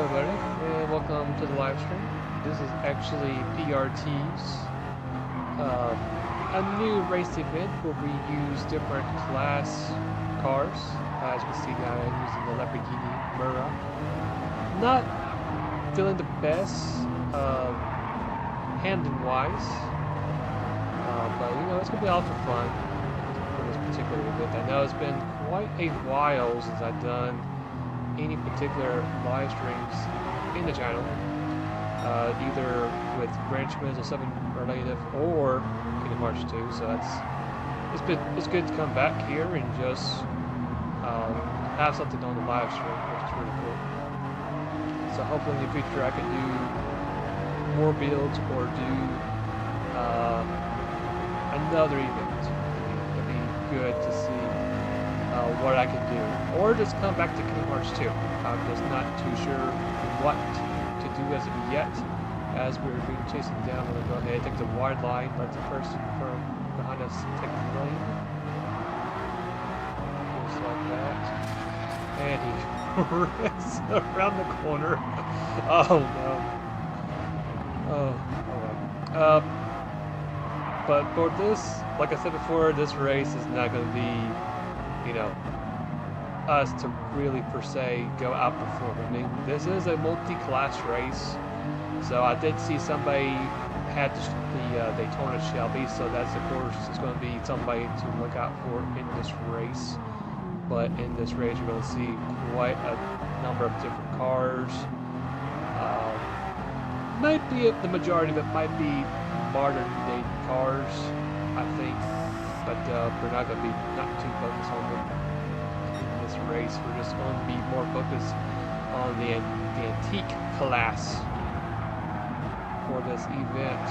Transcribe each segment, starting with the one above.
everybody, and welcome to the live stream. This is actually PRT's a new race event where we use different class cars. As you can see now, I'm using the Lamborghini Mura. Not feeling the best handling-wise, but you know, it's going to be all for fun for this particular event. I know it's been quite a while since I've done any particular live streams in the channel, either with Branch Middle 7 related or Kingdom Hearts 2. So it's good to come back here and just have something on the live stream, which is really cool. So hopefully in the future I can do more builds or do another event. It'd be good to see what I can do, or just come back to Kingdom Hearts 2. I'm just not too sure what to do as of yet. As we're being chasing down, I'm gonna go ahead and take the wide line, let the person from behind us take the lane. Just like that. And he rips around the corner. Oh no. Oh well. But for this, like I said before, this race is not gonna be, you know, us to really per se go outperform. I mean, this is a multi-class race, so I did see somebody had the Daytona Shelby, so that's of course is going to be somebody to look out for in this race. But in this race, you're going to see quite a number of different cars. Might be the majority of it might be modern day cars, I think. But we're not going to be too focused on them in this race. We're just going to be more focused on the antique class for this event.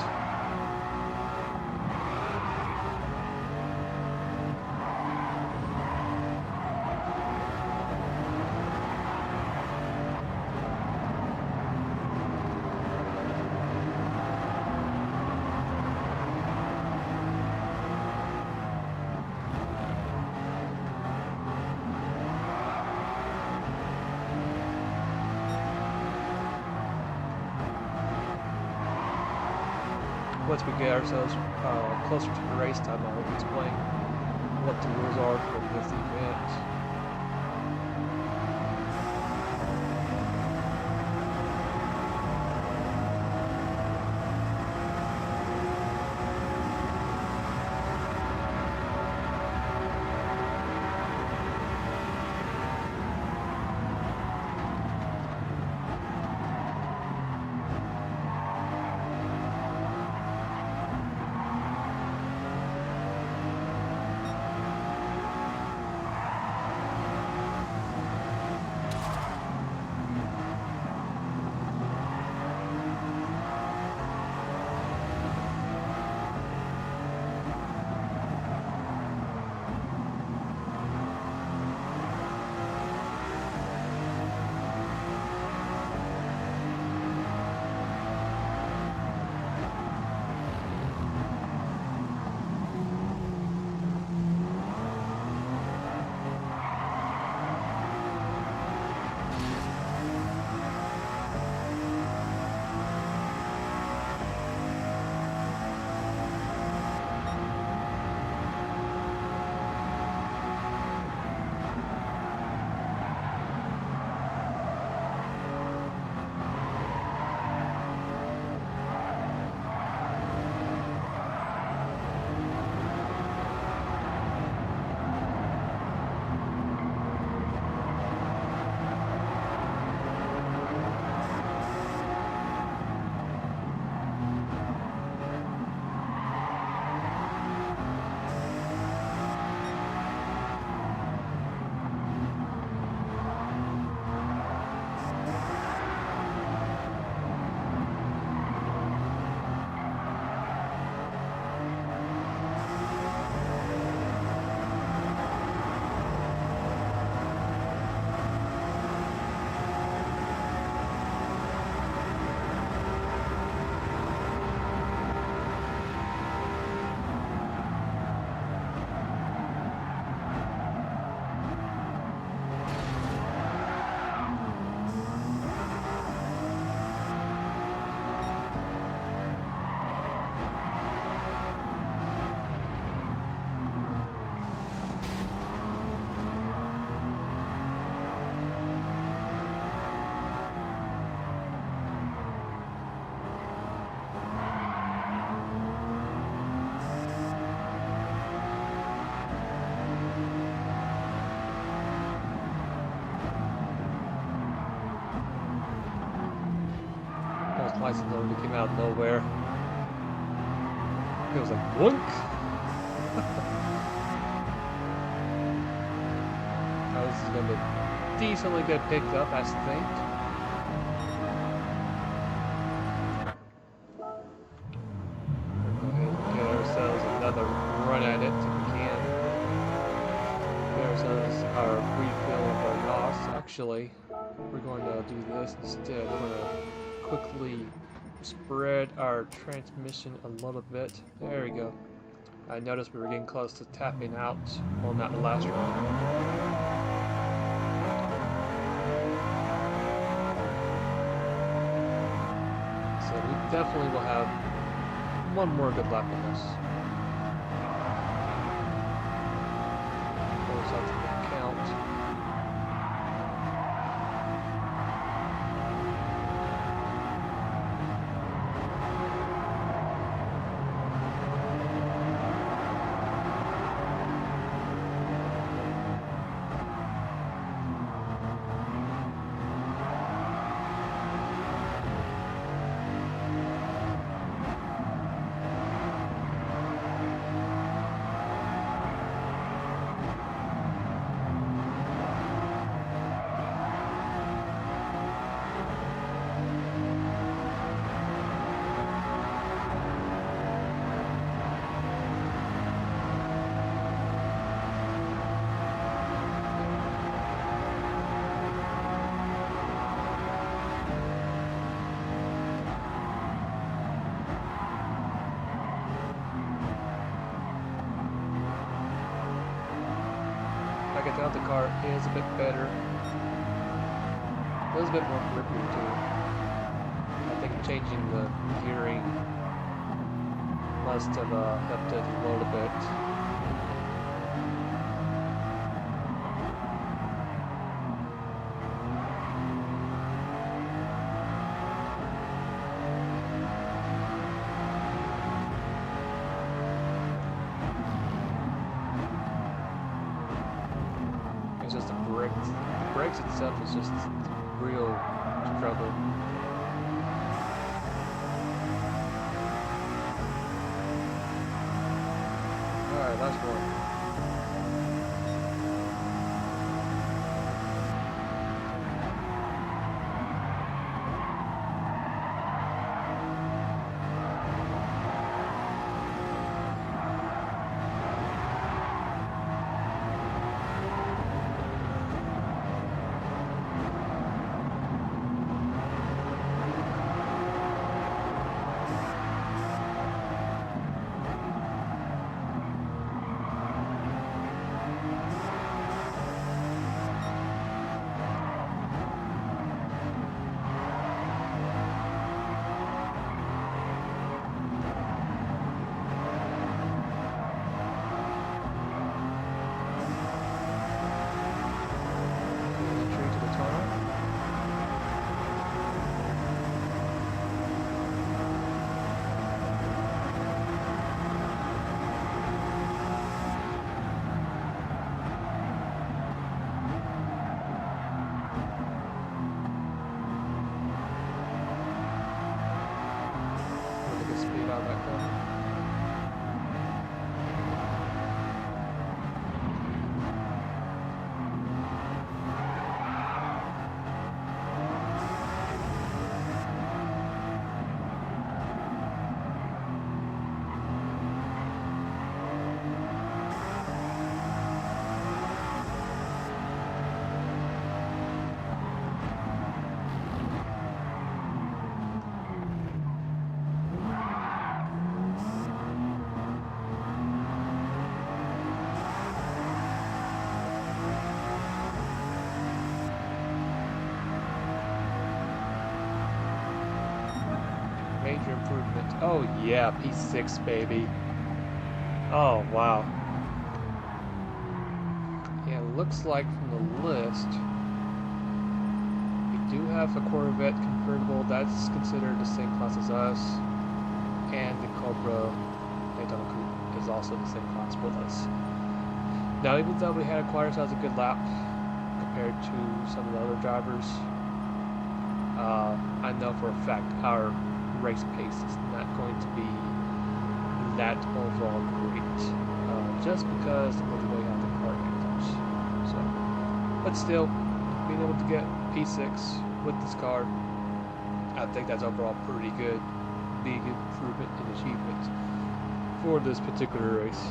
Once we get ourselves closer to the race time, I'll explain what the rules are for this event. license literally came out of nowhere. It was like, boink! Now this is going to decently get picked up, I think. We'll go ahead and get ourselves another run at it if we can. Get ourselves our refill of our NOS. Actually, we're going to do this instead. We're going to quickly spread our transmission a little bit. There we go. I noticed we were getting close to tapping out. Well, not the last run. So we definitely will have one more good lap on this. Close out the count. I can tell the car is a bit better. It was a bit more grippier too. I think changing the gearing must have helped it a little bit. It's just the brakes itself is just real struggle. Alright, last one. Major improvement. Oh yeah, P6 baby. Oh wow. Yeah, looks like from the list we do have a Corvette convertible that's considered the same class as us, and the Cobra Daytona Coupe is also the same class with us. Now, even though we had acquired ourselves a good lap compared to some of the other drivers, I know for a fact our race pace is not going to be that overall great, just because of the way how the car handles. So, but still, being able to get P6 with this car, I think that's overall pretty good, big improvement and achievement for this particular race.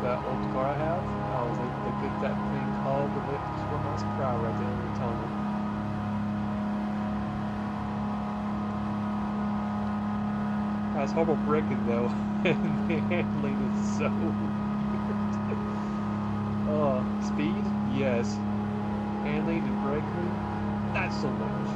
That old car I have, I was able to get that thing all the way to 4 miles per hour at the end of the tunnel. That's horrible braking though, and the handling is so weird. Oh, speed? Yes. Handling and braking? Not so much.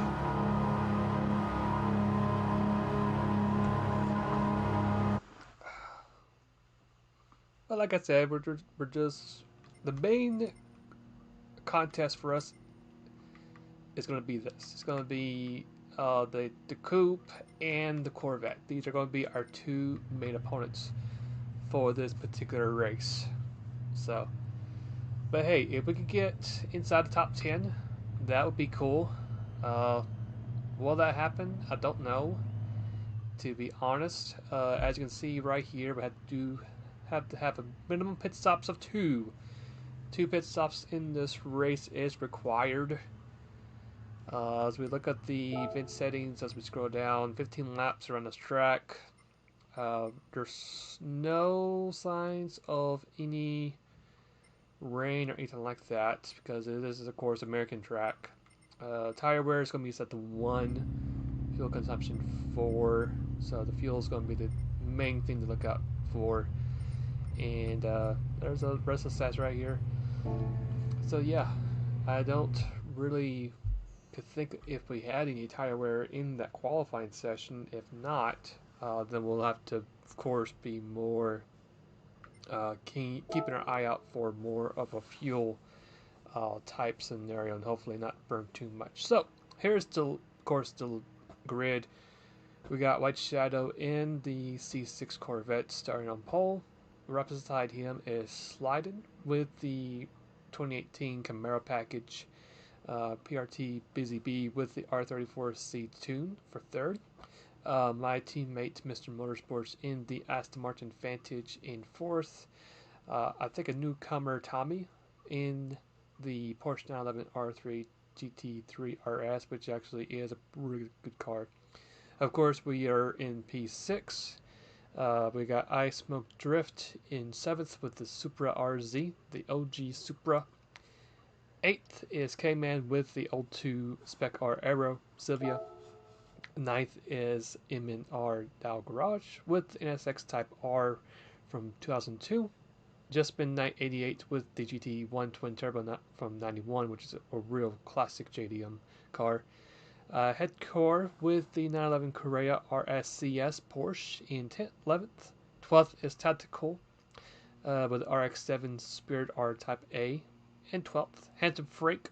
But like I said, we're just the main contest for us is going to be this. It's going to be the coupe and the Corvette. These are going to be our two main opponents for this particular race. So, but hey, if we could get inside the top 10, that would be cool. Will that happen? I don't know. To be honest, as you can see right here, we have to have a minimum pit stops of two. 2 pit stops in this race is required. As we look at the event settings, as we scroll down, 15 laps around this track. There's no signs of any rain or anything like that because this is, of course, American track. Tire wear is going to be set to 1, fuel consumption 4, so the fuel is going to be the main thing to look out for. And there's a rest of the stats right here. So yeah, I don't really could think if we had any tire wear in that qualifying session. If not, then we'll have to, of course, be more keeping our eye out for more of a fuel type scenario and hopefully not burn too much. So here's the, of course, the grid. We got White Shadow in the C6 Corvette starting on pole. Right beside him is Sliden with the 2018 Camaro package. PRT Busy Bee with the R34C Tune for third. My teammate Mr. Motorsports in the Aston Martin Vantage in fourth. I think a newcomer Tommy in the Porsche 911 R3 GT3 RS, which actually is a really good car. Of course, we are in P6. We got I Smoke Drift in 7th with the Supra RZ, the OG Supra. 8th is K-Man with the old 2 Spec R Aero Sylvia. 9th is M&R Dow Garage with the NSX Type R from 2002. Just been 988 with the GT1 Twin Turbo from 91, which is a real classic JDM car. Head core with the 911 Carrera RSCS Porsche in 11th. 12th is Tactical with the RX-7 Spirit R Type A. And 12th, Handsome Freak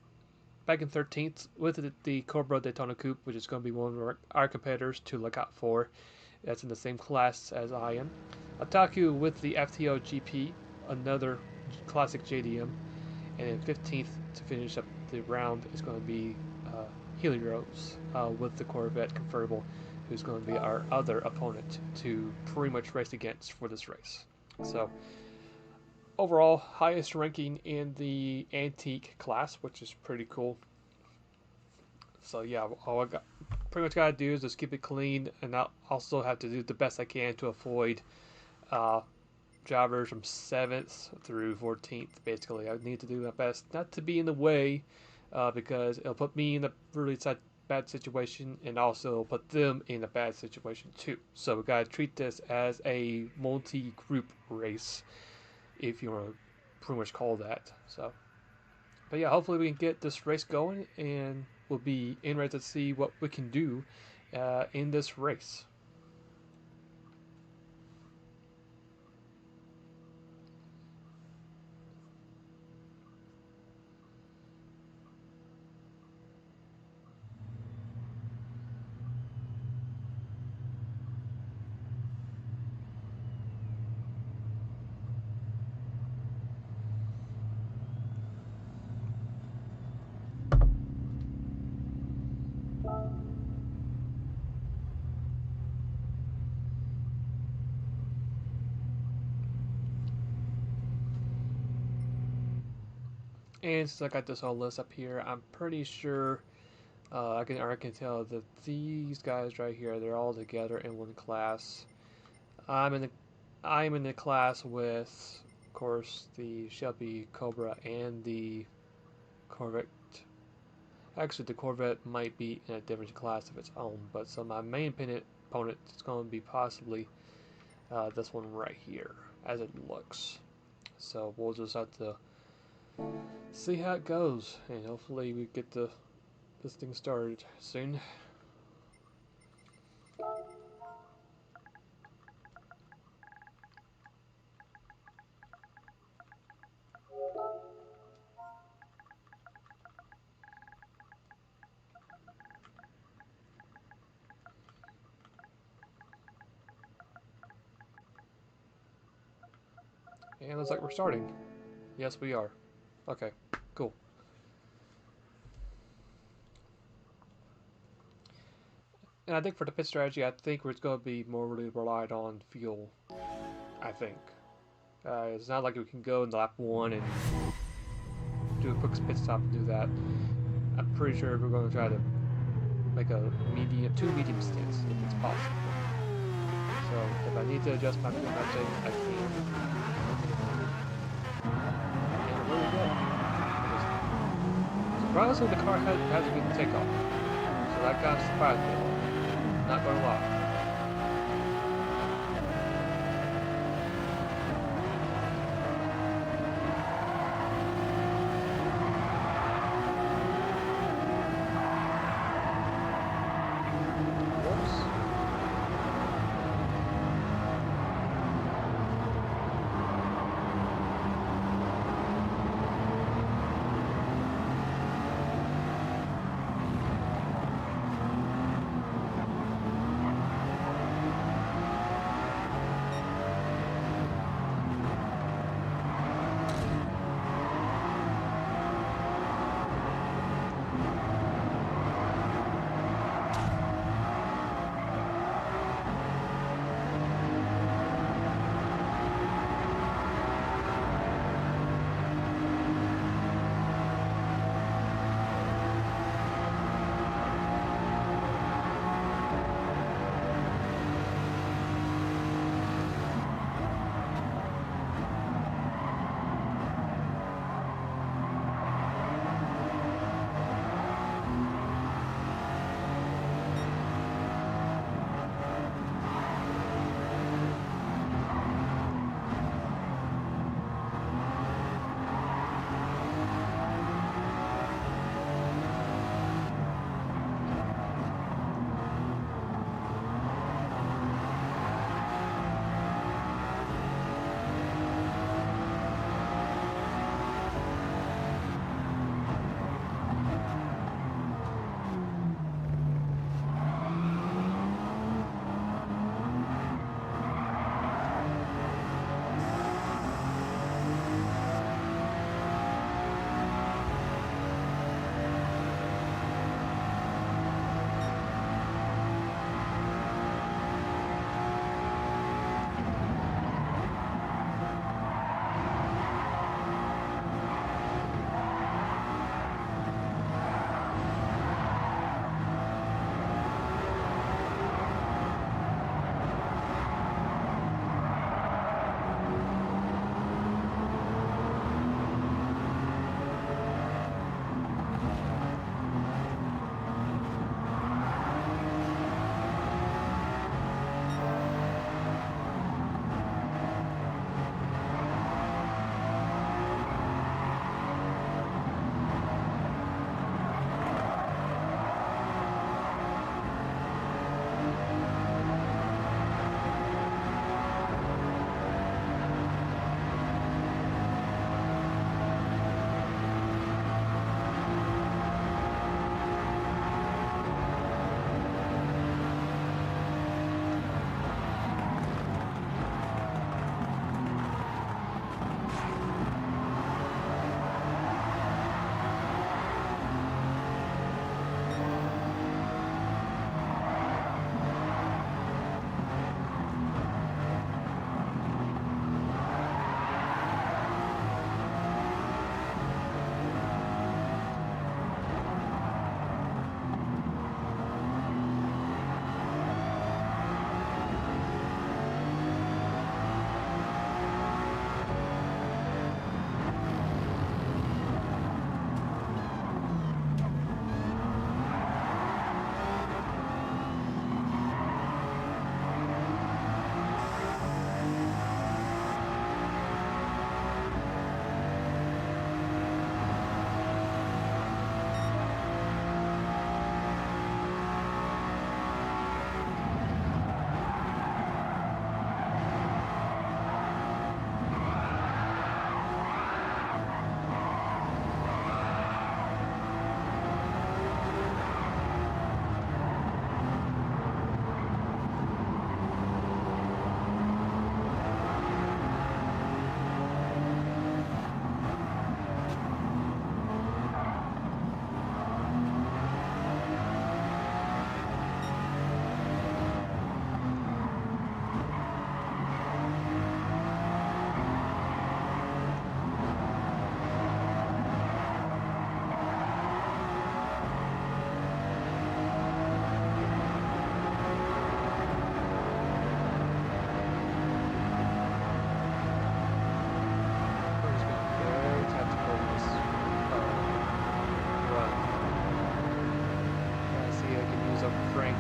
back in 13th with the Cobra Daytona Coupe, which is going to be one of our competitors to look out for. That's in the same class as I am. Otaku with the FTO GP, another classic JDM. And in 15th, to finish up the round, is going to be Helios with the Corvette convertible, who's going to be our other opponent to pretty much race against for this race. So, overall, highest ranking in the antique class, which is pretty cool. So yeah, all I pretty much gotta do is just keep it clean, and I also have to do the best I can to avoid drivers from 7th through 14th. Basically, I need to do my best not to be in the way, because it'll put me in a really bad situation, and also it'll put them in a bad situation too. So we gotta treat this as a multi-group race, if you want to pretty much call that. So But yeah, hopefully we can get this race going, and we'll be interested to see what we can do in this race. And since I got this whole list up here, I'm pretty sure I can tell that these guys right here, they're all together in one class. I'm in the class with, of course, the Shelby Cobra and the Corvette. Actually, the Corvette might be in a different class of its own, but so my main opponent is going to be possibly this one right here, as it looks. So we'll just have to see how it goes, and hopefully we get this thing started soon. And it looks like we're starting. Yes, we are. Okay, cool. And I think for the pit strategy, I think it's going to be more really relied on fuel. I think. It's not like we can go in lap 1 and do a quick pit stop and do that. I'm pretty sure we're going to try to make a two medium stints if it's possible. So if I need to adjust my fuel message, I can. And really good. Surprisingly, the car has a good takeoff. So that kind of surprised me a little. Not going to lie.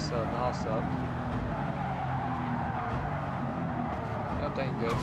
Mouse up. That ain't good.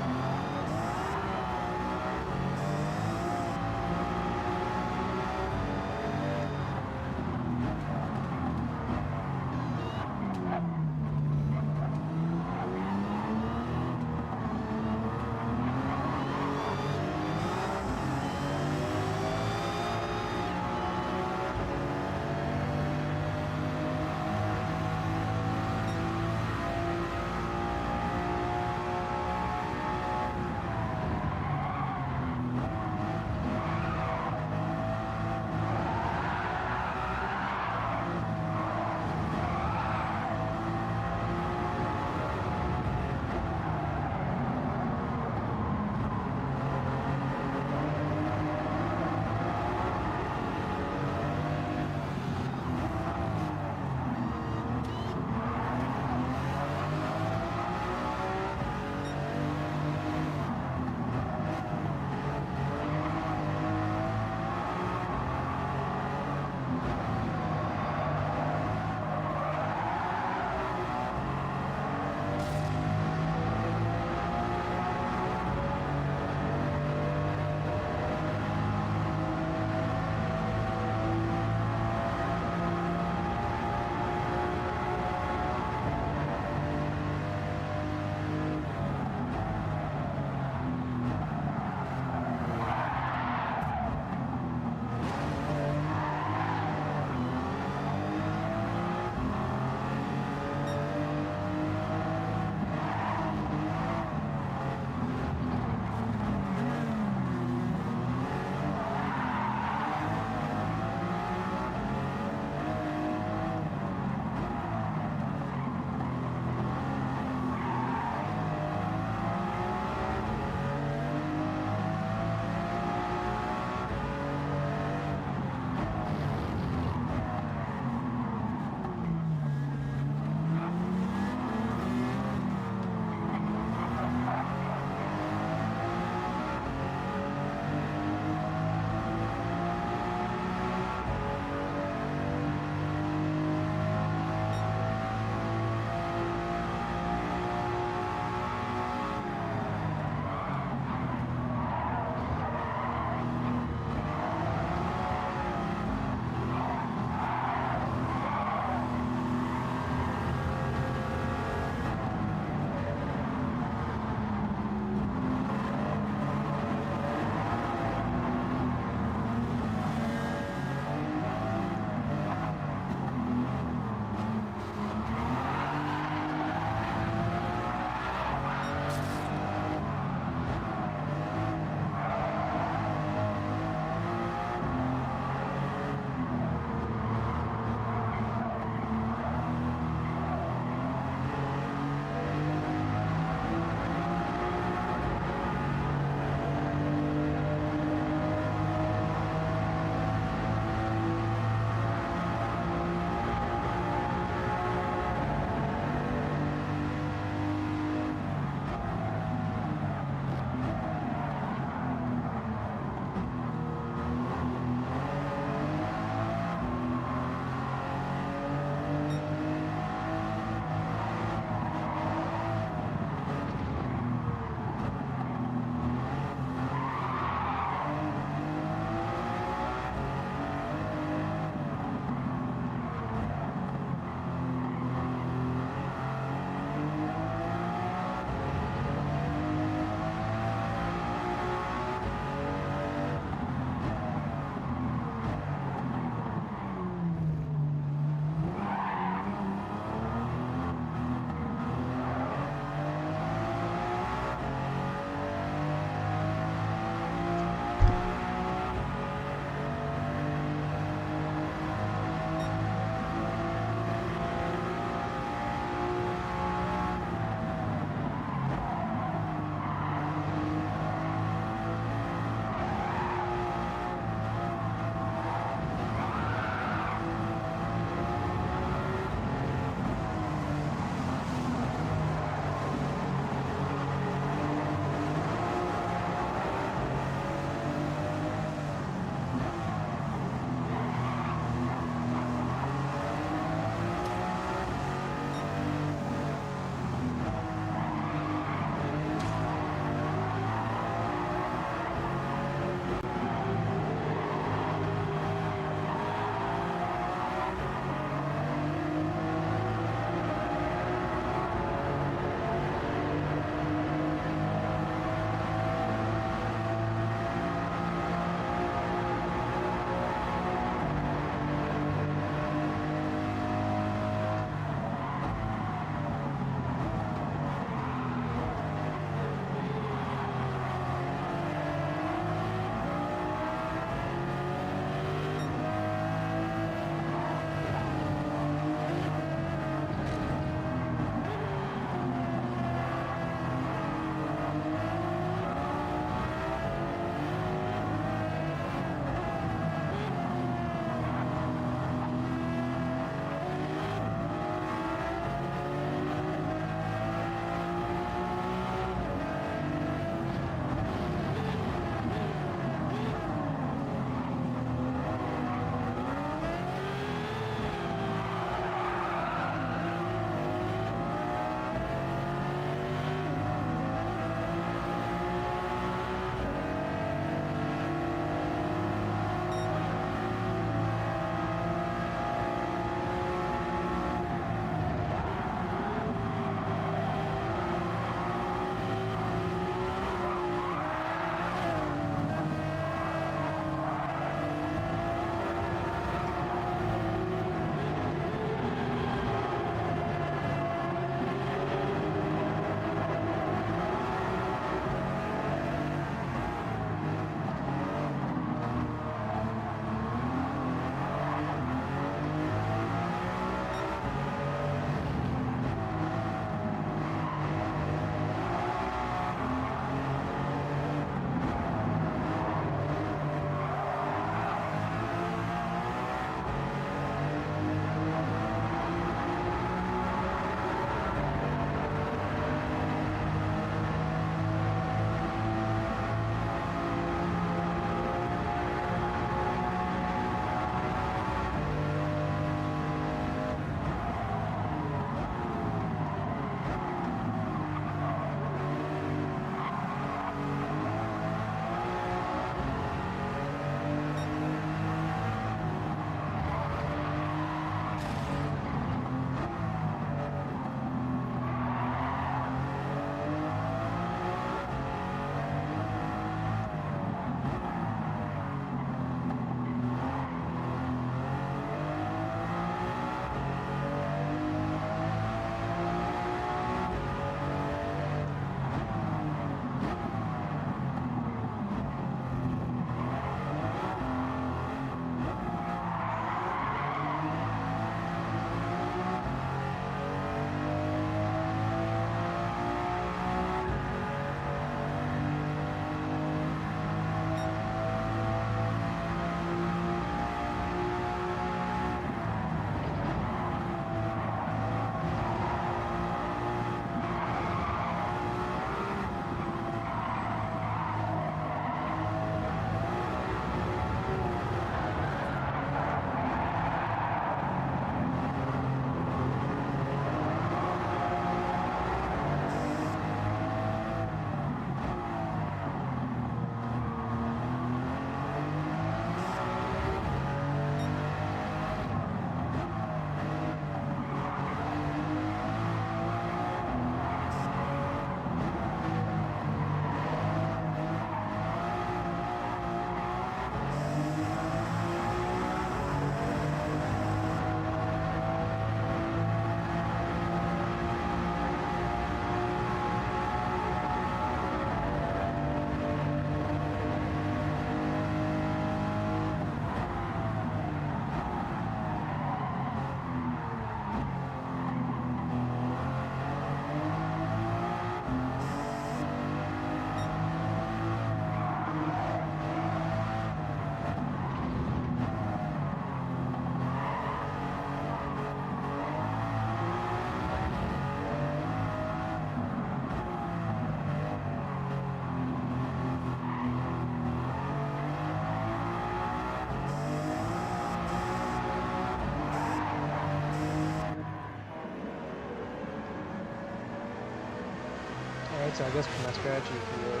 Alright, so I guess for my strategy here,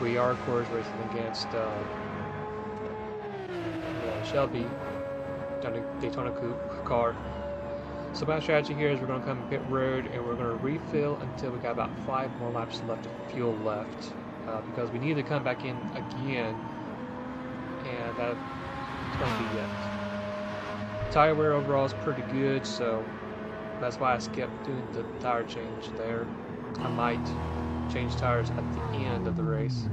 we are of course racing against Shelby Daytona Coupe car. So my strategy here is we're going to come pit road and we're going to refill until we got about 5 more laps left of fuel left, because we need to come back in again, and that's going to be it. Tire wear overall is pretty good, so that's why I skipped doing the tire change there. I might change tires at the end of the race.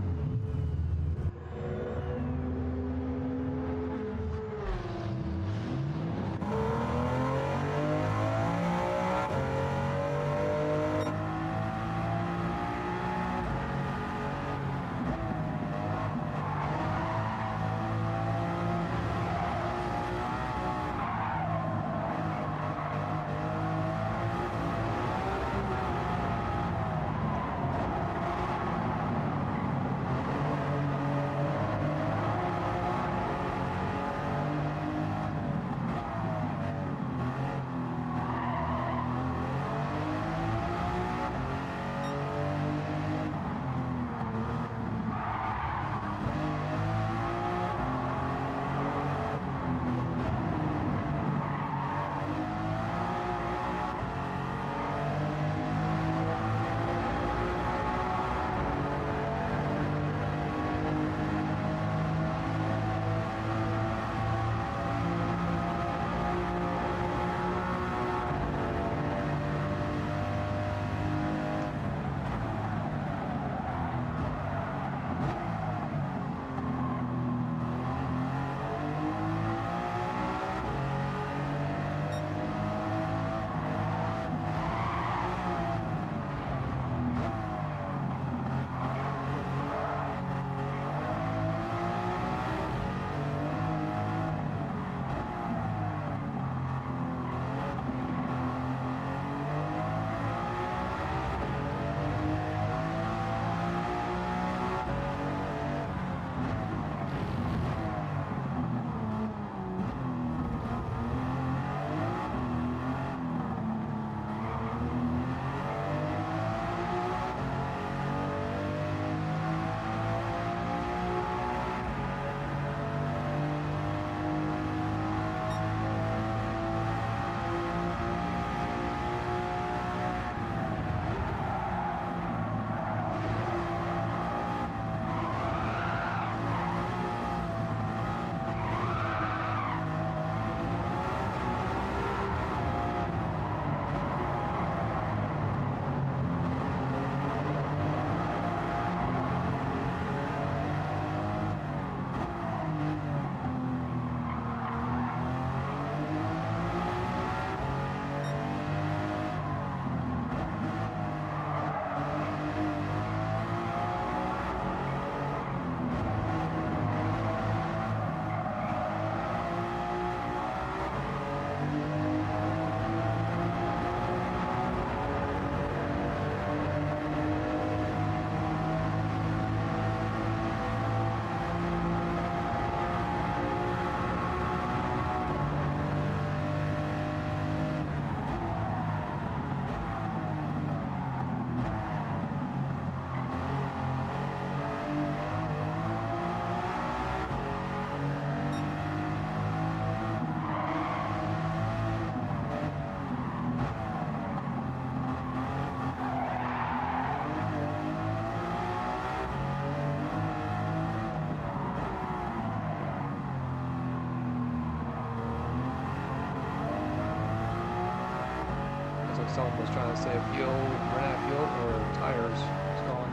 Someone was trying to save fuel, ran out of fuel, or tires gone.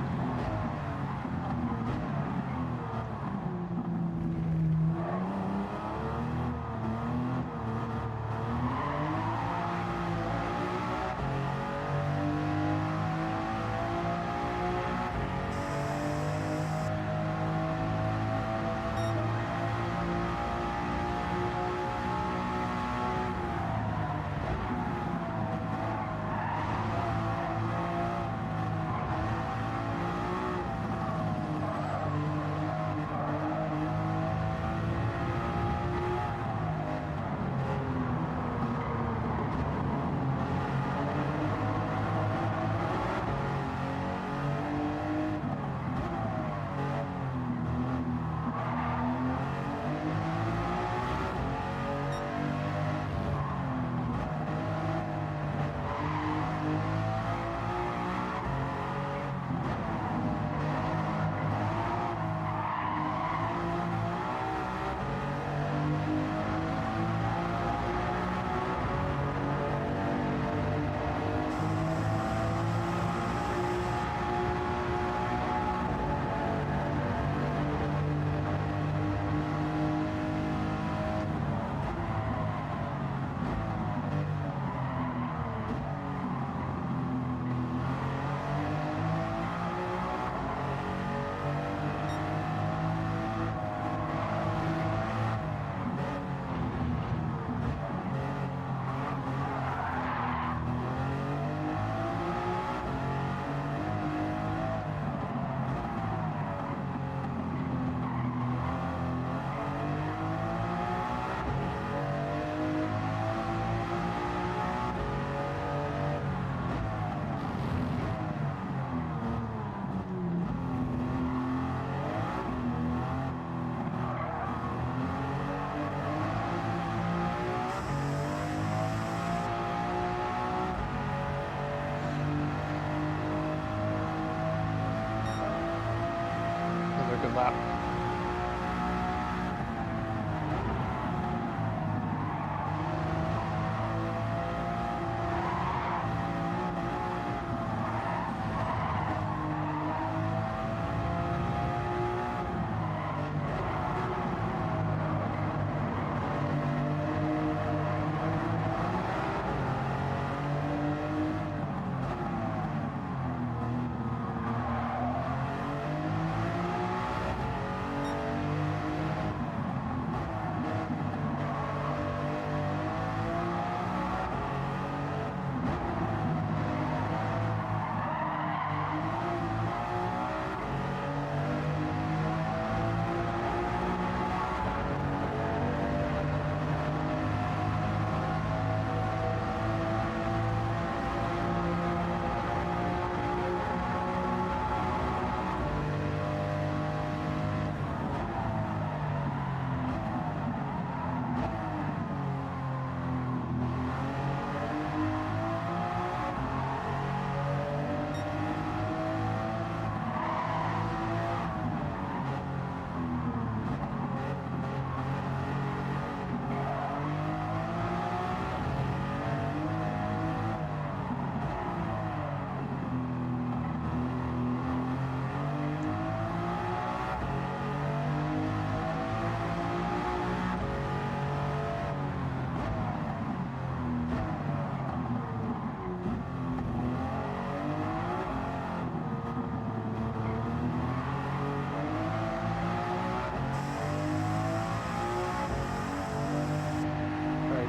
lap.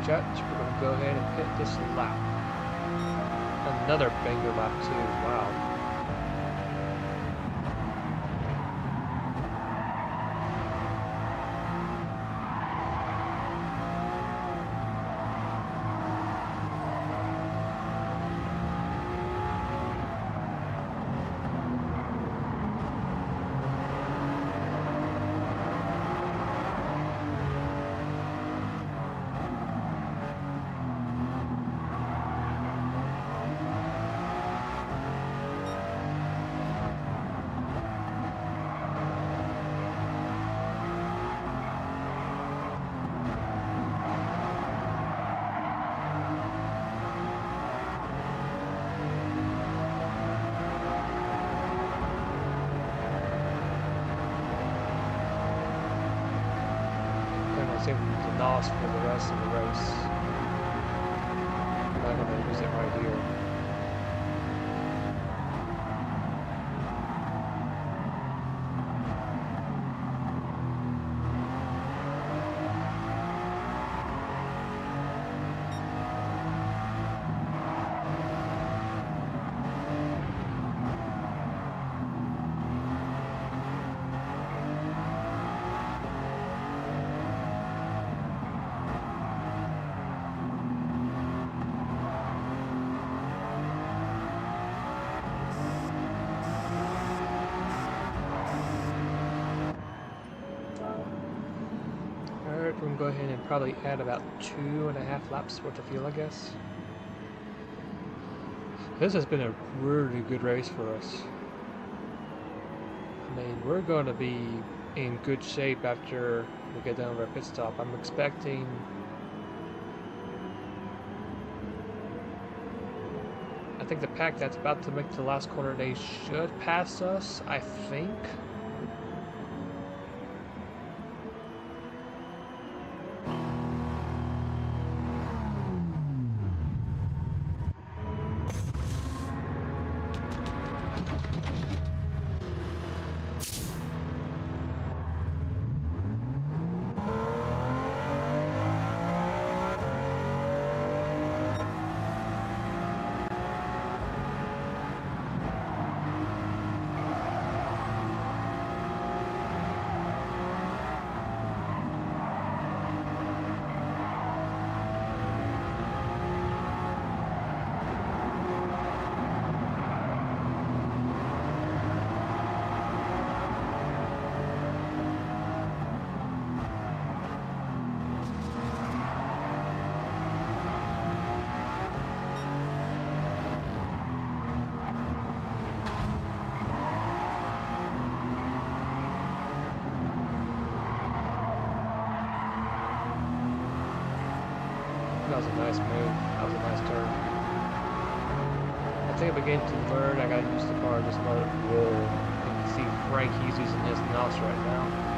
Judge, we're going to go ahead and hit this lap. Another banger lap too, wow. Save the NOS for the rest of the race. I'm not going to use it right here. Alright, we're going to go ahead and probably add about 2.5 laps worth of fuel, I guess. This has been a really good race for us. I mean, we're going to be in good shape after we get done with our pit stop. I'm expecting I think the pack that's about to make the last corner, they should pass us, I think. That was a nice move. That was a nice turn. I think I'm beginning to learn. I gotta use the car, just let it roll. You can see Frank, he's using his NOS right now.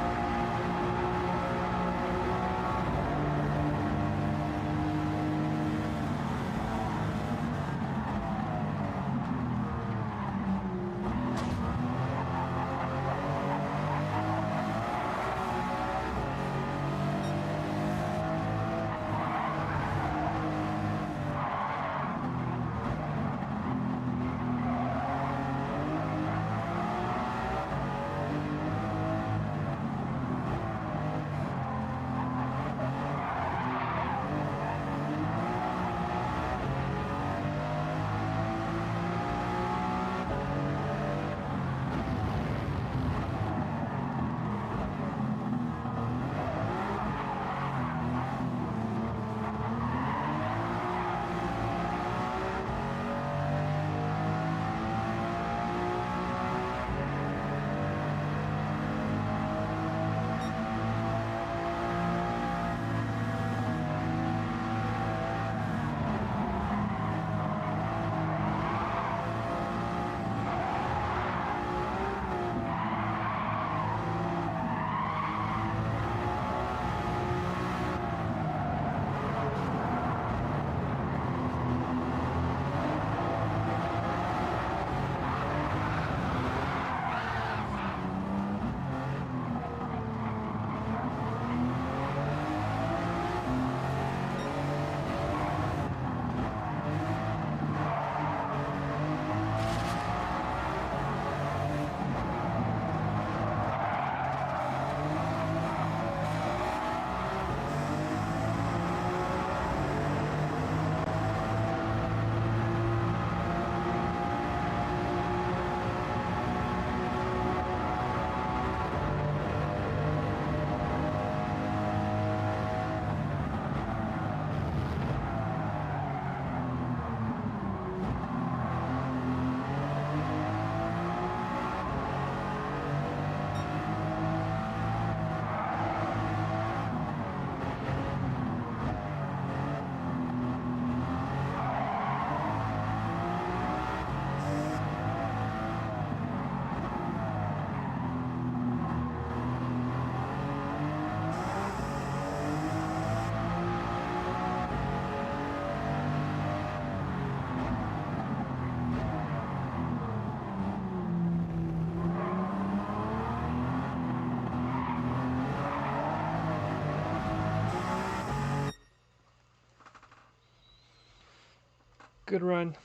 Good run.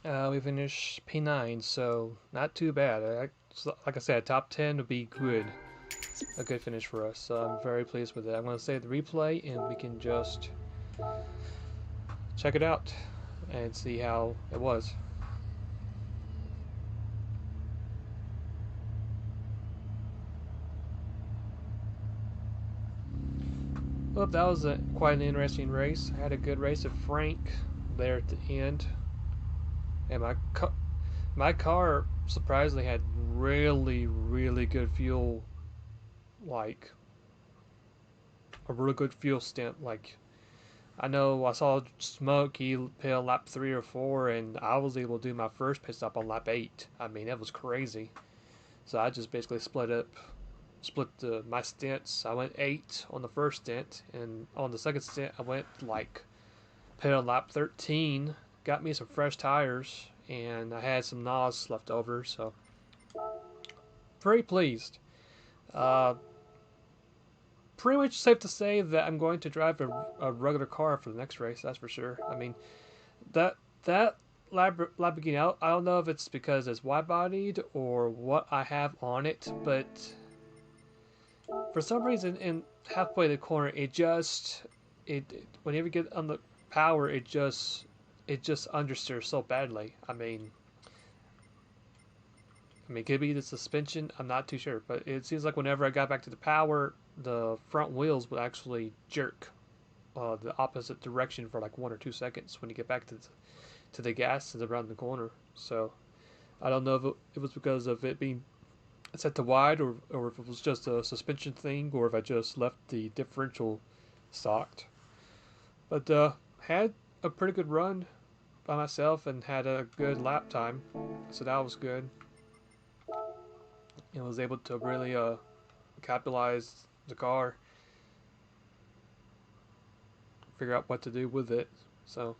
We finished P9, so not too bad. Like I said, top 10 would be good. A good finish for us, so I'm very pleased with it. I'm going to save the replay and we can just check it out and see how it was. Well, that was quite an interesting race. I had a good race of Frank there at the end, and my car surprisingly had really good fuel, like a really good fuel stint. Like, I know I saw Smoke, he pit on lap 3 or 4, and I was able to do my first pit stop on lap 8. I mean, that was crazy. So I just basically split my stints. I went 8 on the first stint, and on the second stint, I went like pit on lap 13, got me some fresh tires, and I had some NOS left over, so pretty pleased. Uh, Pretty much safe to say that I'm going to drive a regular car for the next race. That's for sure. I mean, that Lamborghini, I don't know if it's because it's wide-bodied or what I have on it, but for some reason in halfway the corner, it whenever you get on the power, it just understeers so badly. I mean, it could be the suspension. I'm not too sure, but it seems like whenever I got back to the power, the front wheels would actually jerk the opposite direction for like 1 or 2 seconds when you get back to the gas and around the corner. So I don't know if it was because of it being set to wide, or if it was just a suspension thing, or if I just left the differential stocked. But had a pretty good run by myself and had a good lap time, so that was good. And was able to really capitalize the car, figure out what to do with it. So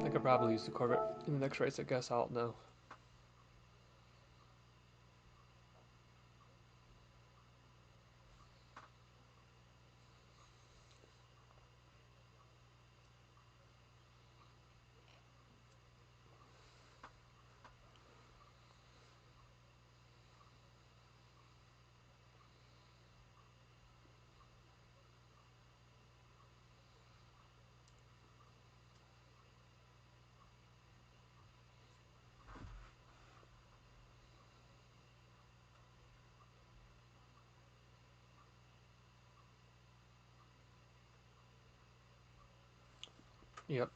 I could probably use the Corvette in the next race. I guess I'll know. Yep.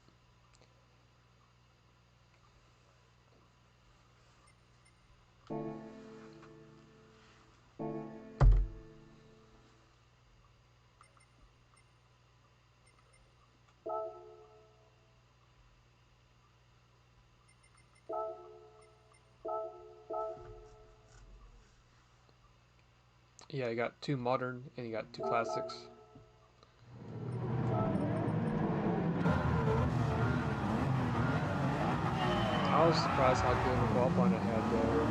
Yeah, you got 2 modern and you got 2 classics. I was surprised how good of a qualifying I had there.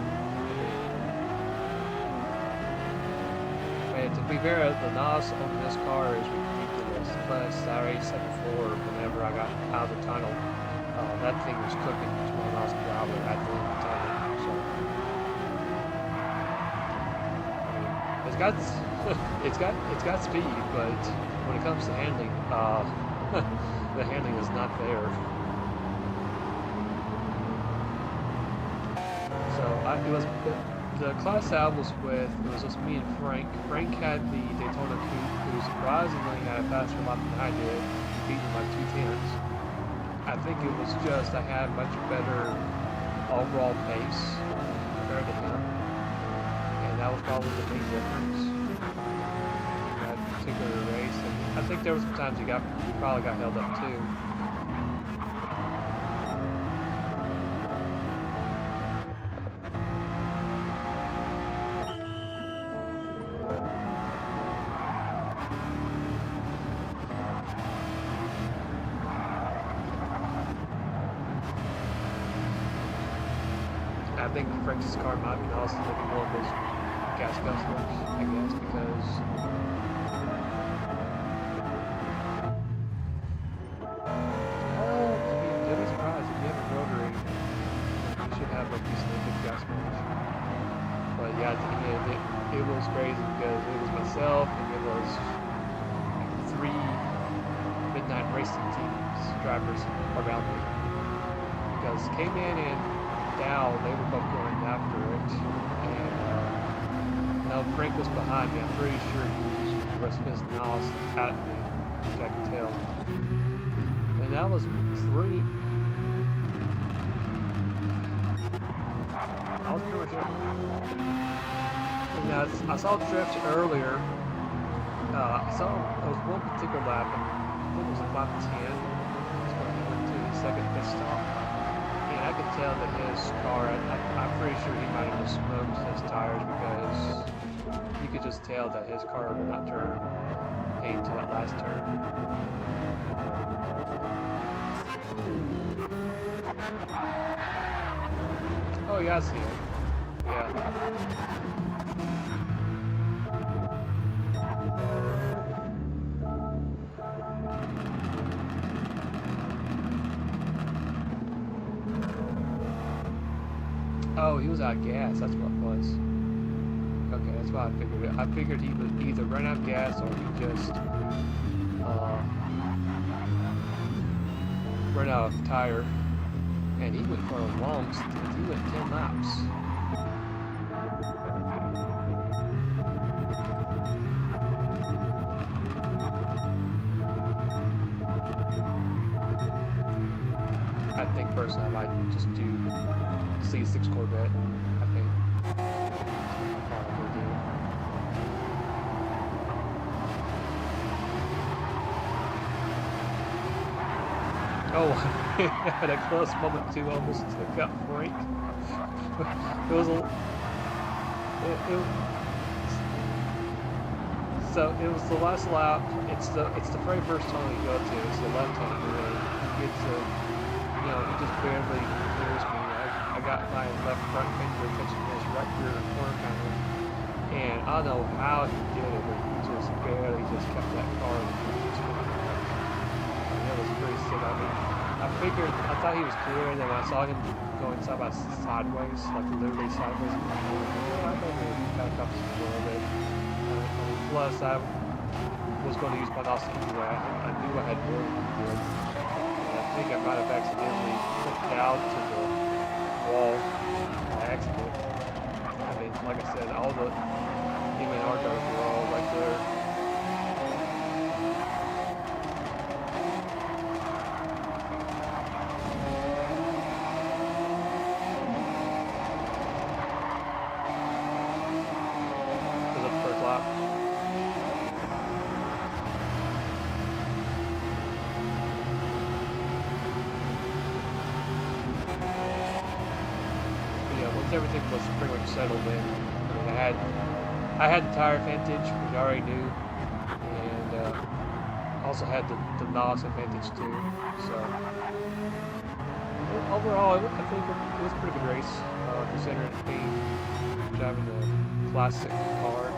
And to be fair, the NOS on this car is ridiculous. Plus, I already said before, whenever I got out of the tunnel, that thing was cooking to my NOS driver at the end of the tunnel. So, I mean, it's got speed, but when it comes to handling, the handling is not there. So it was the class I was with. It was just me and Frank. Frank had the Daytona Coupe, who surprisingly had a faster lap than I did, beating like 2/10. I think it was just I had much better overall pace compared to him, and that was probably the main difference in that particular race. And I think there were some times he probably got held up too. I think Frank's car might be also maybe one of those gas guzzlers, I guess, because you'd be surprised if you have a rotary, you should have a decently good gas mileage. But yeah, at the end, it was crazy because it was myself and it was 3 midnight racing teams drivers around me. Because K-Man and Dow, they were both going after it, and now Frank was behind me. I'm pretty sure he was using the rest of his NOS at me, which I could tell. And that was pretty. I was pretty much. And I saw drift earlier. There was one particular lap, I think it was lap 10. That's when he went to the second pit stop. I could tell that his car, I'm pretty sure he might have just smoked his tires because you could just tell that his car would not turn into that last turn. Oh yeah, I see it. Yeah. Oh, he was out of gas, that's what it was. Okay, that's why I figured it. I figured he would either run out of gas or he just run out of tire. And he went for a long stint. He went 10 laps. I think personally C6 Corvette, I think. Probably do. Oh, I had a close moment to almost took out Frank. It was a. So it was the last lap. It's the very first tunnel you go to. It's the left tunnel. He gets he just barely clears me. I got my left front finger touching his right rear corner counter, and I don't know how he did it, but he just barely just kept that car in the corner. That was pretty sick. I mean, I thought he was clear, and then when I saw him going sideways, like literally sideways, I thought maybe he got off a little bit. Plus, I was going to use my NOS anyway. I knew I had more than he did. And I think I might have accidentally flipped down to the wall by accident. I mean, like I said, all the M&R guys were all right there. Was it the first lap? Everything was pretty much settled in. I mean, I had the tire advantage, which I already knew, and also had the NOS advantage too. So overall, I think it was a pretty good race, considering it being driving a classic car.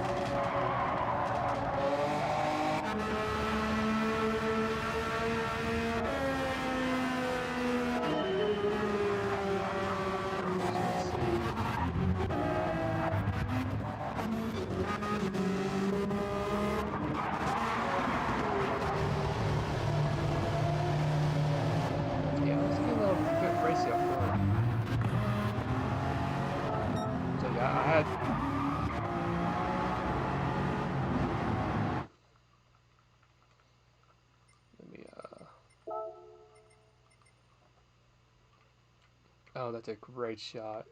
Oh, that's a great shot.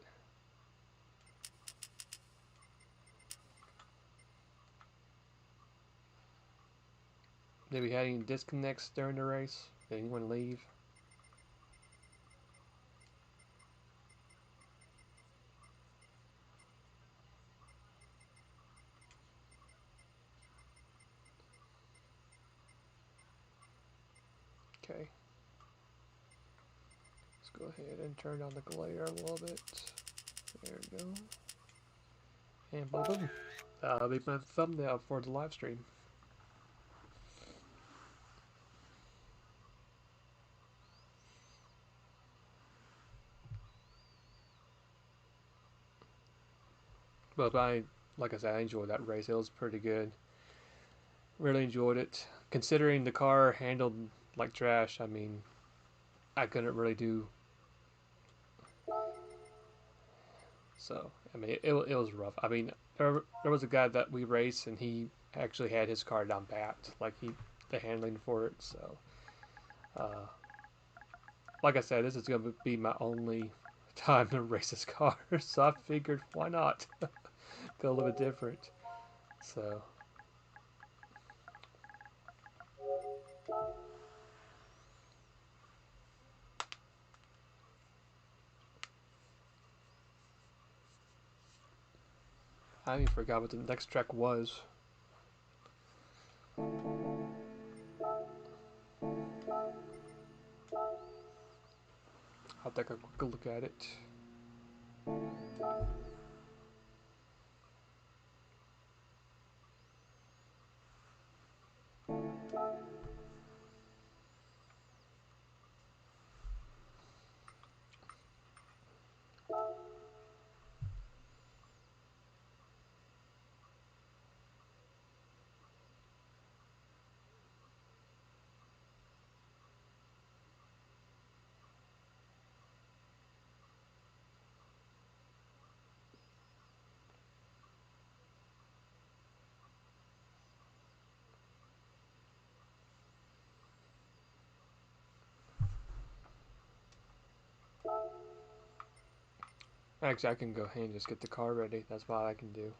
Did we have any disconnects during the race? Did anyone leave? Okay. Let's go ahead and turn down the glare a little bit. There we go. And boom. That'll be my thumbnail for the live stream. But like I said, I enjoyed that race. It was pretty good. Really enjoyed it. Considering the car handled like trash, I mean, I couldn't really do. So, I mean, it was rough. I mean, there was a guy that we raced, and he actually had his car down pat. Like, the handling for it, so. Like I said, this is going to be my only time to race this car, so I figured, why not? Go a little bit different. So. I even forgot what the next track was. I'll take a quick look at it. Actually, I can go ahead and just get the car ready. That's what I can do.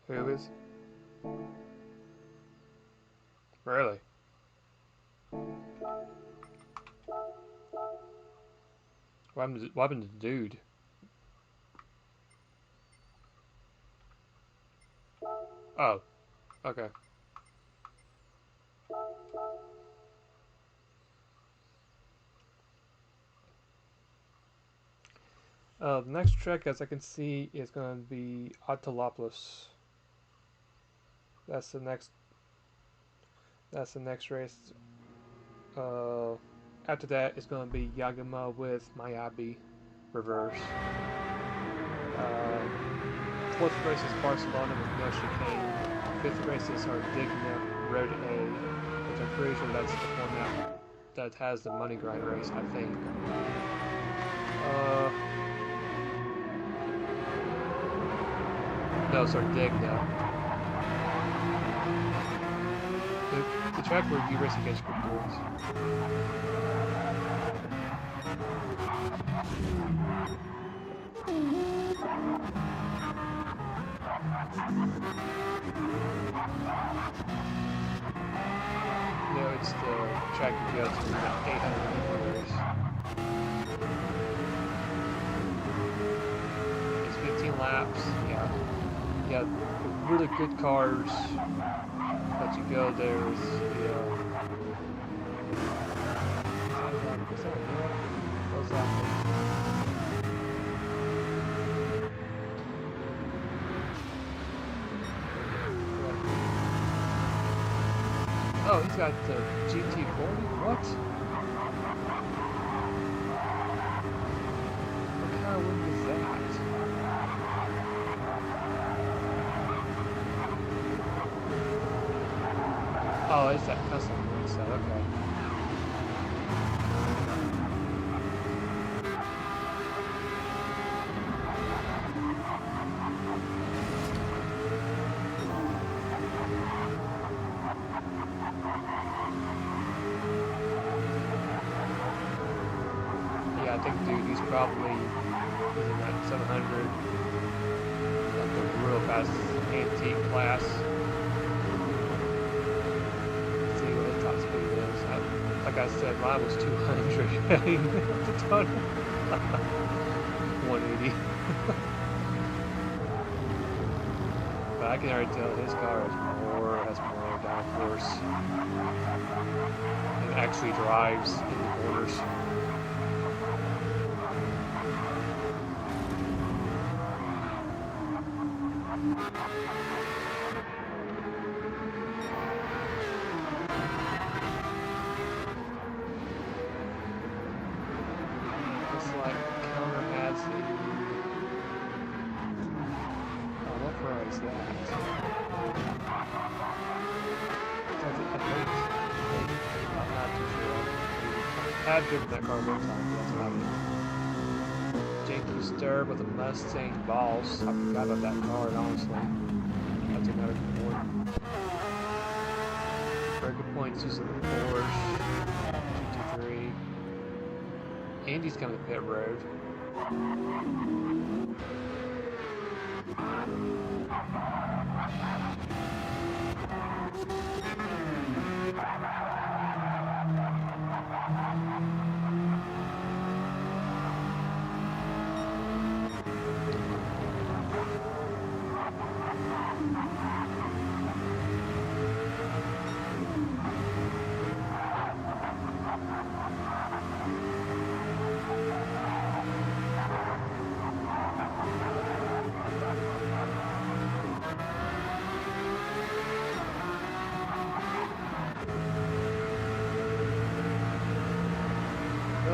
Who is? Really? What happened to the dude? Oh, okay. The next track, as I can see, is going to be Autolopoulos. That's the next. That's the next race. After that, it's going to be Yagama with Miyabi, reverse. Fourth race is Barcelona with no chicane. Fifth race is Sardinia Road A, which I'm pretty sure that's the one that has the money grind race, I think. No, Sardinia. The track where you race against good boys. No, it's the track you go to the 800 meters. It's 15 laps, yeah. Yeah, really good cars that you go there is the what's that? Oh, he's got the GT40? What? What kind of wind is that? Oh, it's that custom one set, okay. Yeah, I think, dude, he's probably using that 700, like a real fast antique class. Like I said, mine was 200 heading the tunnel. 180. But I can already tell his car has more downforce and actually drives in the corners. I've driven that car one time, that's what I mean. JT Sturb with a Mustang Boss. I forgot about that car, honestly. That's another good one. Very good points using the Porsche GT3. Andy's coming to pit road.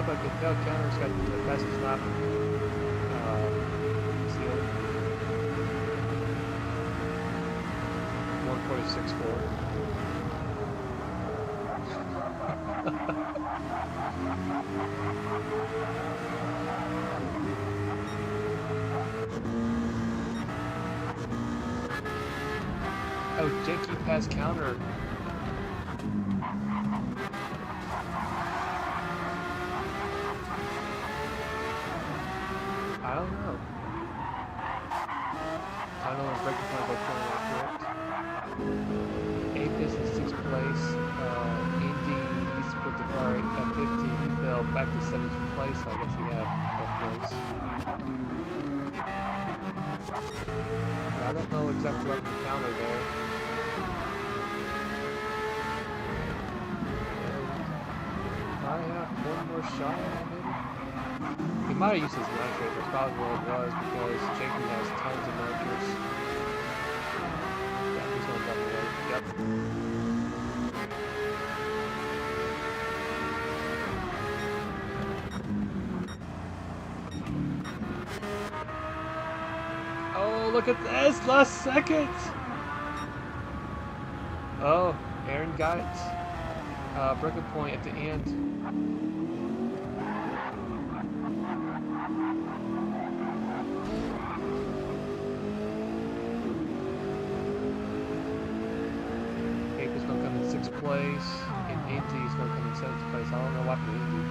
But the tail counter's got the fastest lap sealed. 146.4. Oh, janky pass counter. I don't know. I don't know if breaking point was going accurate. Apis in 6th place. Indy's with the car at 50. He fell back to 7th place. So I guess he had both place. I don't know exactly what the counter there. I have one more shot at him, maybe? He might have used his nitrate, that's probably what it was, because Jenkins has tons of nitrates. Yeah, he's going double way. Yep. Oh, look at this! Last second! Oh, Aaron got it. Breaking point at the end. Apis gonna come in 6th place, and Indy's gonna come in 7th place. I don't know what for Indy.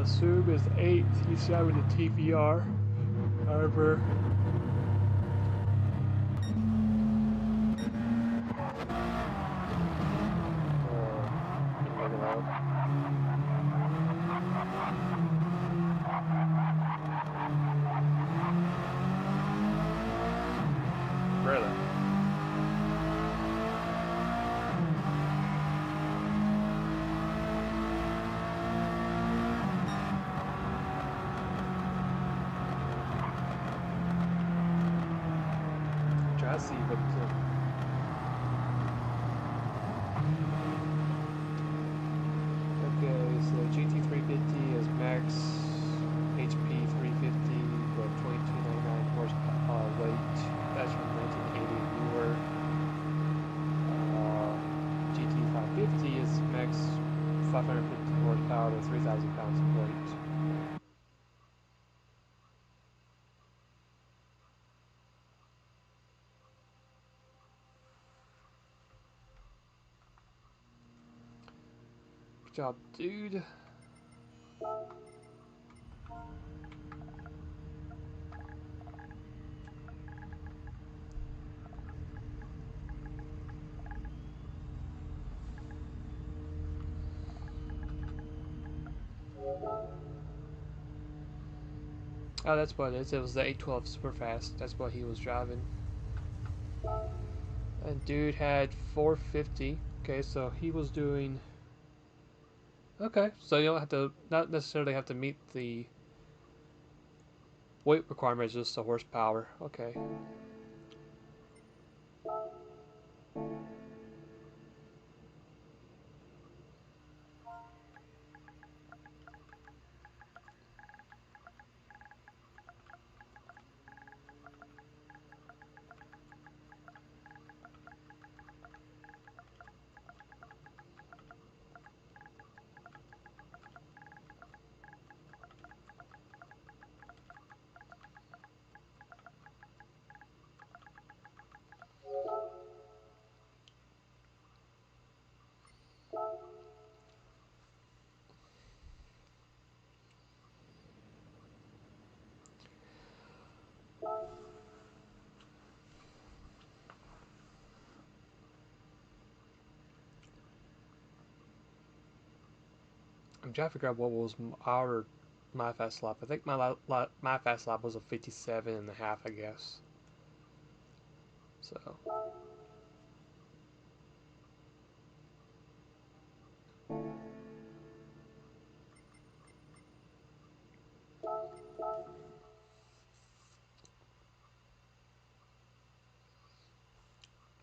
Sub is 8th. He's driving the TVR. However, really? Try to see, but okay, so GT350 is max HP 350 with 2299 horsepower weight. That's from 1980 newer. GT550 is max 550 horsepower with 3,000 pounds of weight. Good job, dude. Oh, that's what it is. It was the 812 super fast. That's what he was driving. And dude had 450. Okay, so he was doing. Okay, so you don't have to, not necessarily have to meet the weight requirements, just the horsepower. Okay. I'm trying to figure out what was my fast lap. I think my fast lap was a 57.5, I guess. So.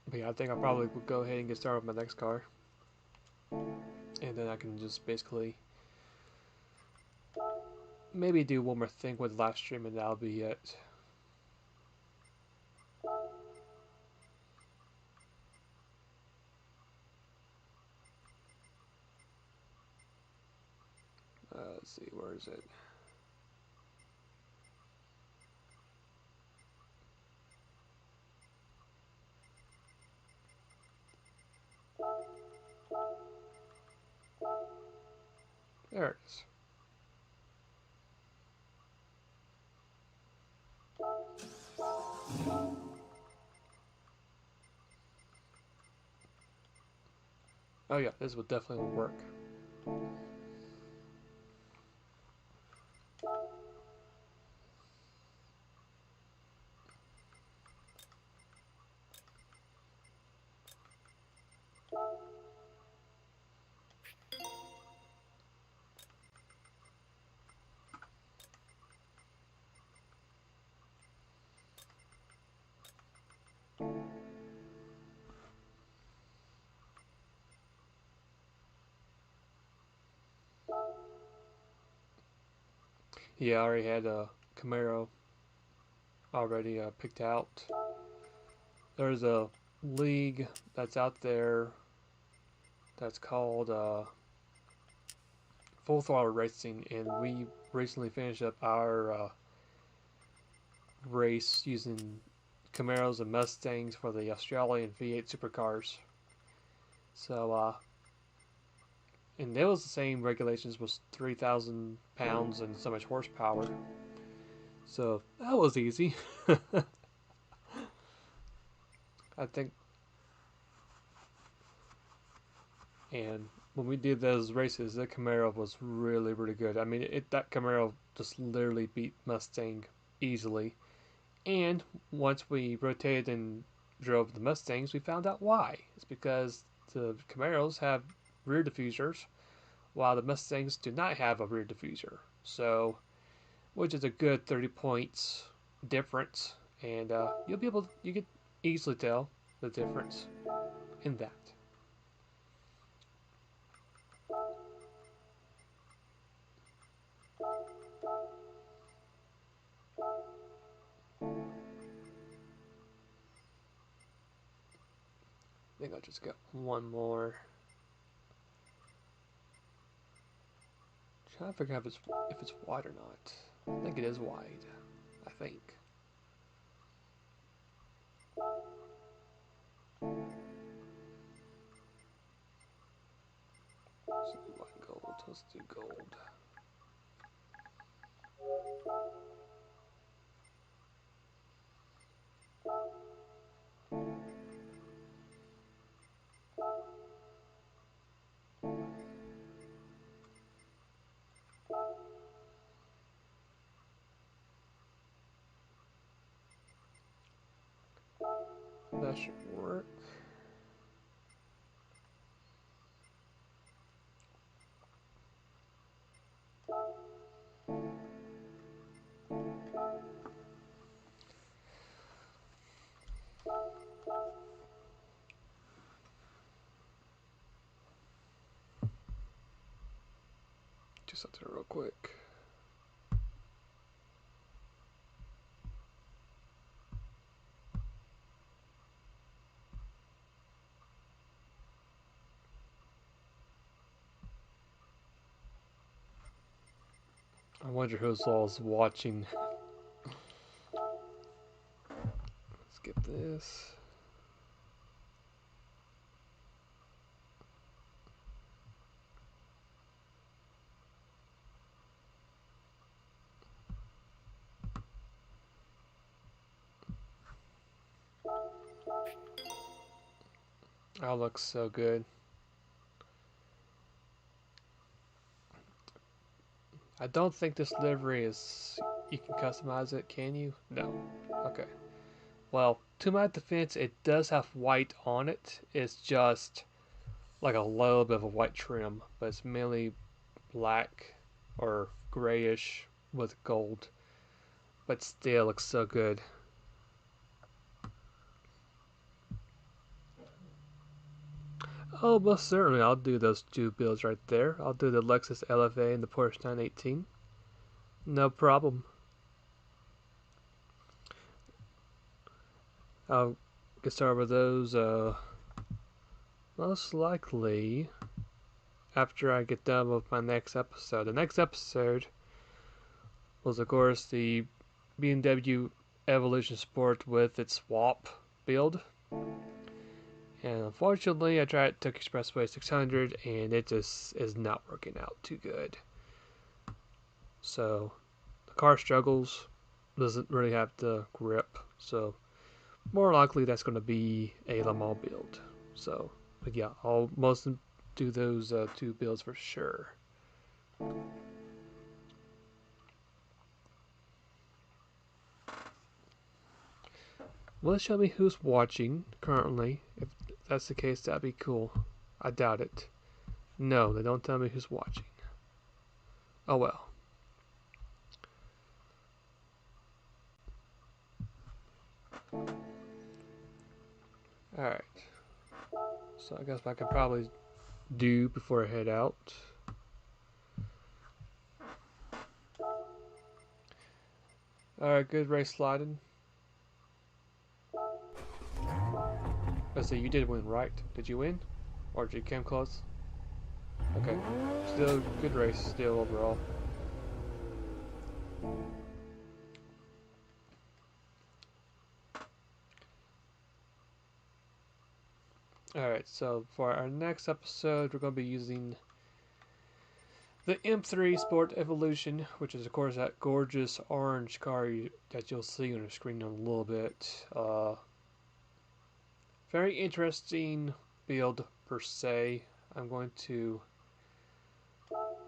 But yeah, I think I probably would go ahead and get started with my next car. And then I can just basically maybe do one more thing with live stream and that'll be it. Let's see, where is it? There it is. Oh yeah, this would definitely work. Yeah, I already had a Camaro already picked out. There's a league that's out there that's called Full Throttle Racing, and we recently finished up our race using Camaros and Mustangs for the Australian V8 supercars. So, and it was the same regulations, was 3,000 pounds and so much horsepower. So that was easy. I think. And when we did those races, the Camaro was really, really good. I mean, that Camaro just literally beat Mustang easily. And once we rotated and drove the Mustangs, we found out why. It's because the Camaros have rear diffusers, while the Mustangs do not have a rear diffuser. So, which is a good 30 points difference, and you could easily tell the difference in that. I think I'll just get one more. Trying to figure out if it's wide or not. I think it is wide. I think. So white gold. Let's do gold. That should work. Just something real quick. I wonder who's all's watching. Let's get this. Oh, looks so good. I don't think this livery is. You can customize it, can you? No. Okay. Well, to my defense, it does have white on it. It's just like a little bit of a white trim, but it's mainly black or grayish with gold. But still looks so good. Oh, most certainly, I'll do those two builds right there. I'll do the Lexus LFA and the Porsche 918. No problem. I'll get started with those most likely after I get done with my next episode. The next episode was, of course, the BMW Evolution Sport with its swap build. And unfortunately, I tried Took Expressway 600 and it just is not working out too good. So the car struggles, doesn't really have the grip. So more likely that's going to be a Le Mans build. So, but yeah, I'll mostly do those two builds for sure. Will it show me who's watching currently? If that's the case, that'd be cool. I doubt it. No, they don't tell me who's watching. Oh well. Alright. So I guess I could probably do before I head out. Alright, good race sliding. Let's see, you did win, right? Did you win? Or did you come close? Okay. Still good race, still overall. Alright, so for our next episode, we're going to be using the M3 Sport Evolution, which is, of course, that gorgeous orange car that you'll see on the screen in a little bit. Very interesting build, per se. I'm going to...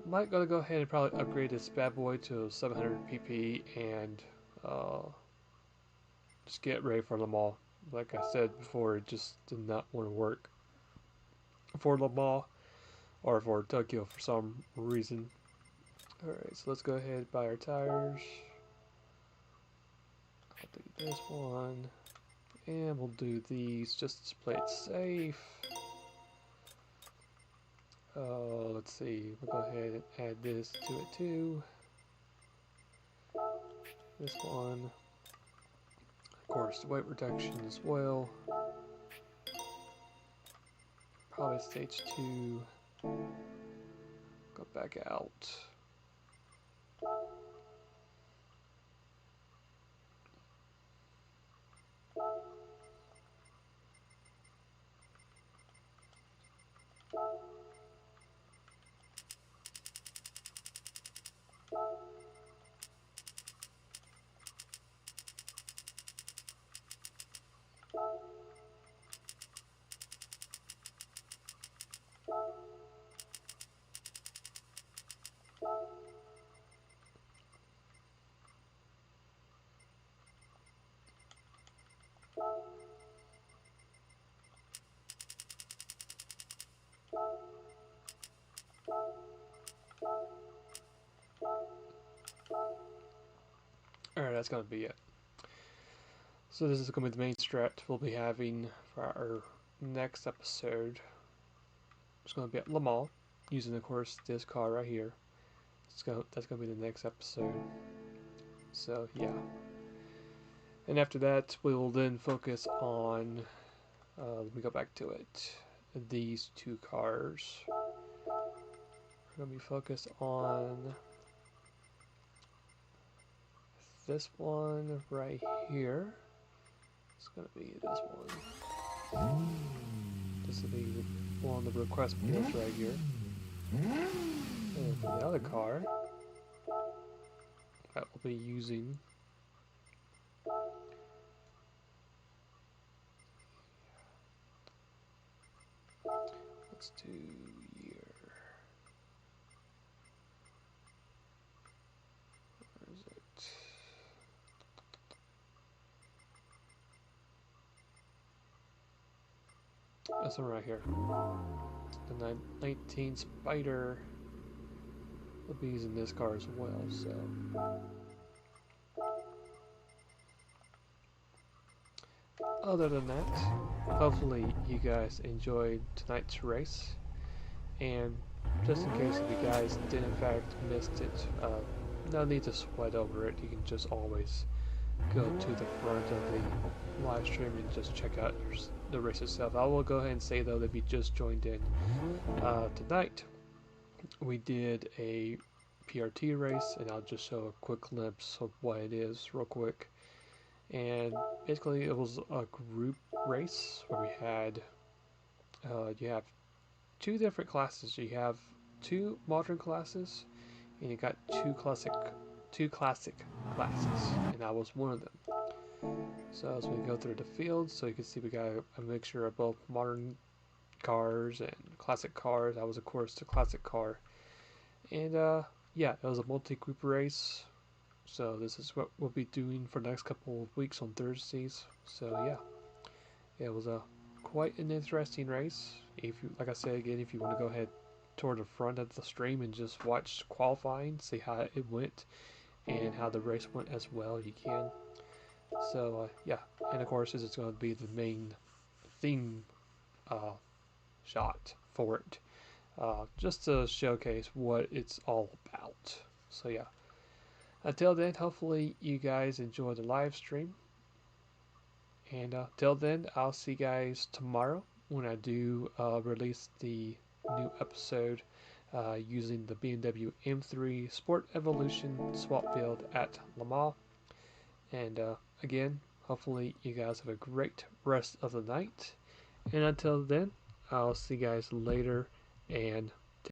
might go ahead and probably upgrade this bad boy to 700 pp and just get ready for Le Mans. Like I said before, it just did not want to work for Le Mans or for Tokyo for some reason. Alright, so let's go ahead and buy our tires. I'll do this one. And we'll do these just to play it safe. Let's see, we'll go ahead and add this to it too. This one. Of course, the weight reduction as well. Probably stage 2. Go back out. Alright, that's going to be it. So this is going to be the main strat we'll be having for our next episode. It's going to be at Le Mans, using, of course, this car right here. That's going to be the next episode. So, yeah. And after that, we will then focus on, let me go back to it, these two cars. We're going to be focused on this one right here. It's going to be this one. This will be one of the request builds right here. And for the other car, that we'll be using, let's do year. Where is it? This one right here. The 19 Spider will be using this car as well, so. Other than that, hopefully you guys enjoyed tonight's race. And just in case if you guys did in fact missed it, no need to sweat over it. You can just always go to the front of the live stream and just check out the race itself. I will go ahead and say though that if you just joined in tonight, we did a PRT race, and I'll just show a quick glimpse of what it is real quick. And basically, it was a group race where we had you have two different classes. You have two modern classes, and you got two classic classes, and I was one of them. So as we go through the field, so you can see we got a mixture of both modern cars and classic cars. I was of course the classic car, and yeah, it was a multi-group race. So this is what we'll be doing for the next couple of weeks on Thursdays. So yeah, it was a quite an interesting race. If you, like I said again, if you want to go ahead toward the front of the stream and just watch qualifying, see how it went and how the race went as well, you can. So yeah, and of course this is going to be the main theme uh, shot for it, just to showcase what it's all about. So yeah, until then, hopefully you guys enjoy the live stream. And till then, I'll see you guys tomorrow when I do release the new episode using the BMW M3 Sport Evolution swap field at Le Mans. And again, hopefully you guys have a great rest of the night. And until then, I'll see you guys later and